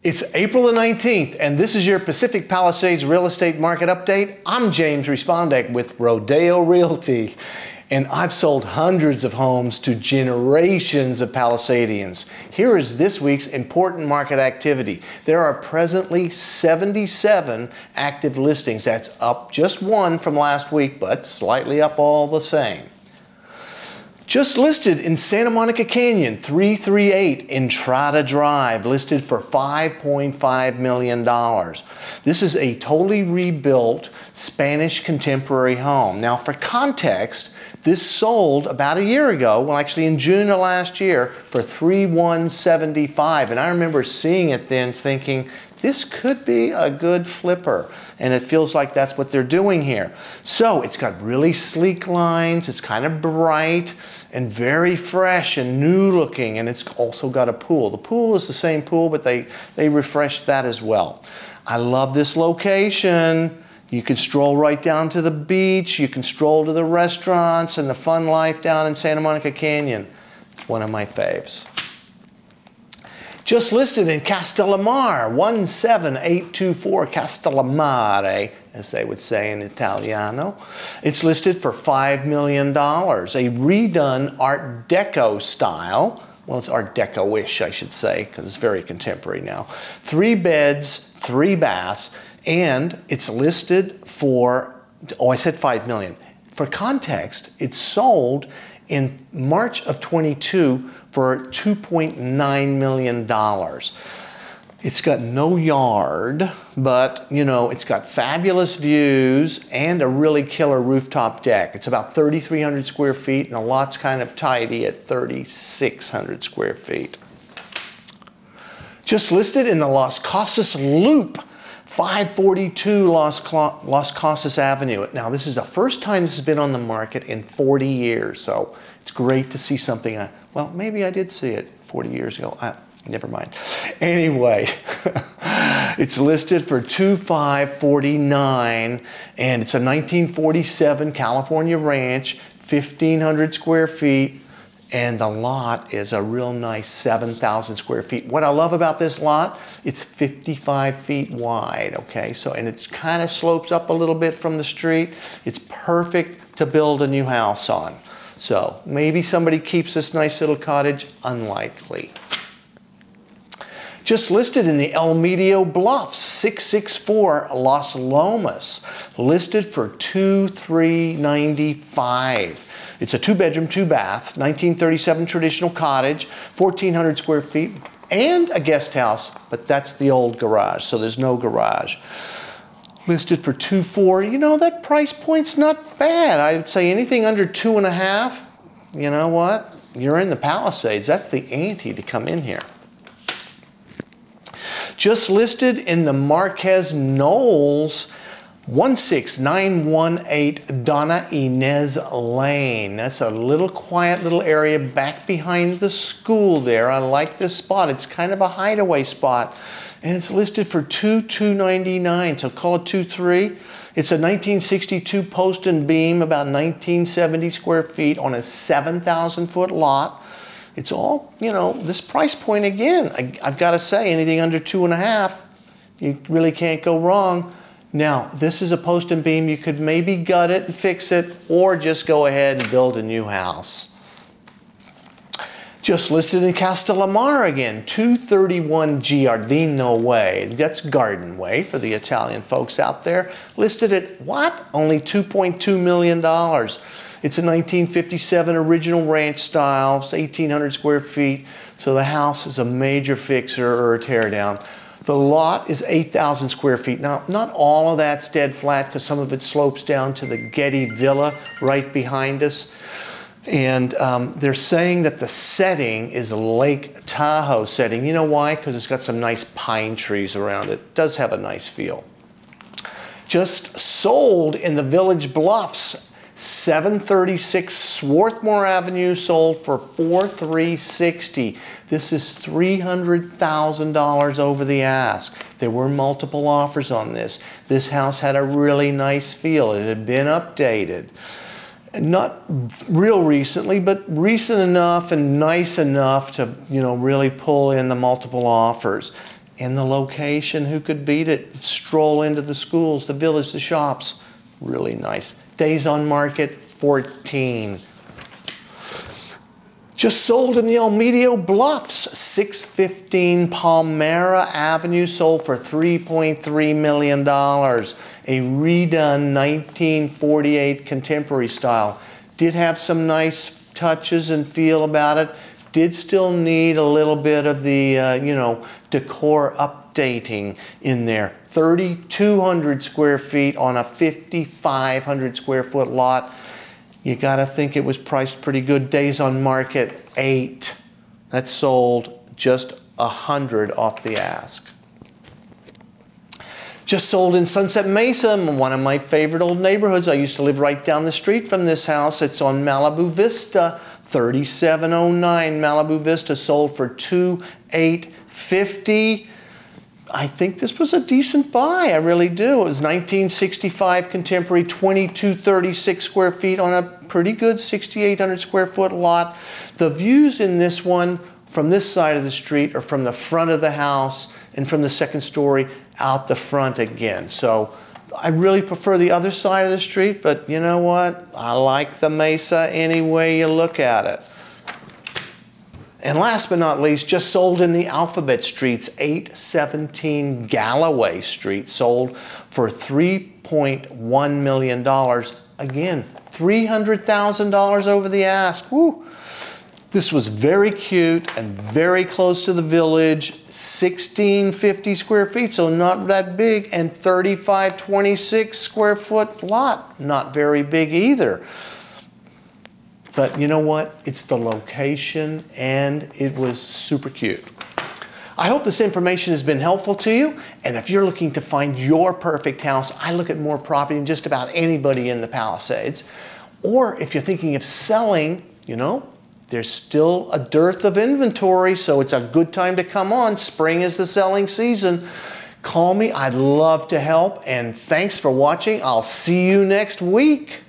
It's April the 19th, and this is your Pacific Palisades real estate market update. I'm James Respondek with Rodeo Realty, and I've sold hundreds of homes to generations of Palisadians. Here is this week's important market activity. There are presently 77 active listings. That's up just one from last week, but slightly up all the same. Just listed in Santa Monica Canyon, 338 Entrada Drive, listed for $5.5 million. This is a totally rebuilt Spanish contemporary home. Now, for context, this sold about a year ago, well, actually in June of last year, for $3,175. And I remember seeing it then thinking, this could be a good flipper. And it feels like that's what they're doing here. So it's got really sleek lines, it's kind of bright and very fresh and new looking, and it's also got a pool. The pool is the same pool, but they refreshed that as well. I love this location. You can stroll right down to the beach, you can stroll to the restaurants and the fun life down in Santa Monica Canyon. It's one of my faves. Just listed in Castellamare, 17824 Castellamare, as they would say in Italiano. It's listed for $5 million, a redone Art Deco style. Well, it's Art Deco-ish, I should say, because it's very contemporary now. 3 beds, 3 baths, and it's listed for, oh, I said $5 million. For context, it sold in March of 22 for $2.9 million. It's got no yard, but you know, it's got fabulous views and a really killer rooftop deck. It's about 3,300 square feet and the lot's kind of tidy at 3,600 square feet. Just listed in the Las Casas Loop, 542 Las Casas Avenue. Now, this is the first time this has been on the market in 40 years, so it's great to see something. Well, maybe I did see it 40 years ago. Never mind. Anyway, it's listed for $2,549, and it's a 1947 California ranch, 1,500 square feet, and the lot is a real nice 7,000 square feet. What I love about this lot, it's 55 feet wide, okay? So, and it kind of slopes up a little bit from the street. It's perfect to build a new house on. So maybe somebody keeps this nice little cottage, unlikely. Just listed in the El Medio Bluffs, 664 Las Lomas, listed for $2,395. It's a 2-bedroom, 2-bath, 1937 traditional cottage, 1,400 square feet, and a guest house, but that's the old garage, so there's no garage. Listed for $2,400. You know, that price point's not bad. I would say anything under $2,500, you know what? You're in the Palisades. That's the ante to come in here. Just listed in the Marquez Knolls, 16918 Donna, Ynez Lane. That's a little quiet little area back behind the school there. I like this spot. It's kind of a hideaway spot. And it's listed for $2,299, so call it $2,300. It's a 1962 post and beam, about 1970 square feet on a 7,000-foot lot. It's all, you know, this price point again, I've got to say, anything under $2,500, you really can't go wrong. Now, this is a post and beam. You could maybe gut it and fix it, or just go ahead and build a new house. Just listed in Castellamare again, 231 Giardino Way. That's Garden Way for the Italian folks out there. Listed at what? Only $2.2 million. It's a 1957 original ranch style, it's 1,800 square feet. So the house is a major fixer or a tear down. The lot is 8,000 square feet. Now, not all of that's dead flat because some of it slopes down to the Getty Villa right behind us. And they're saying that the setting is a Lake Tahoe setting. You know why? Because it's got some nice pine trees around it. It does have a nice feel. Just sold in the Village Bluffs, 736 Swarthmore Avenue, sold for $4,360. This is $300,000 over the ask. There were multiple offers on this. This house had a really nice feel. It had been updated. Not real recently, but recent enough and nice enough to, you know, really pull in the multiple offers. And the location, who could beat it? Stroll into the schools, the village, the shops. Really nice. Days on market, 14. Just sold in the El Medio Bluffs, 615 Palmera Avenue, sold for $3.3 million. A redone 1948 contemporary style. Did have some nice touches and feel about it. Did still need a little bit of the, you know, decor updating in there. 3,200 square feet on a 5,500 square foot lot. You got to think it was priced pretty good. Days on market, 8. That sold just 100 off the ask. Just sold in Sunset Mesa, one of my favorite old neighborhoods. I used to live right down the street from this house. It's on Malibu Vista, 3709 Malibu Vista, sold for $2,850. I think this was a decent buy, I really do. It was 1965 contemporary, 2,236 square feet on a pretty good 6,800 square foot lot. The views in this one from this side of the street are from the front of the house and from the second story out the front again. So I really prefer the other side of the street, but you know what? I like the Mesa any way you look at it. And last but not least, just sold in the Alphabet Streets, 817 Galloway Street, sold for $3.1 million. Again, $300,000 over the ask. Woo. This was very cute and very close to the village, 1,650 square feet, so not that big, and 3,526 square foot lot, not very big either. But you know what? It's the location, and it was super cute. I hope this information has been helpful to you. And if you're looking to find your perfect house, I look at more property than just about anybody in the Palisades. Or if you're thinking of selling, you know, there's still a dearth of inventory, so it's a good time to come on. Spring is the selling season. Call me. I'd love to help. And thanks for watching. I'll see you next week.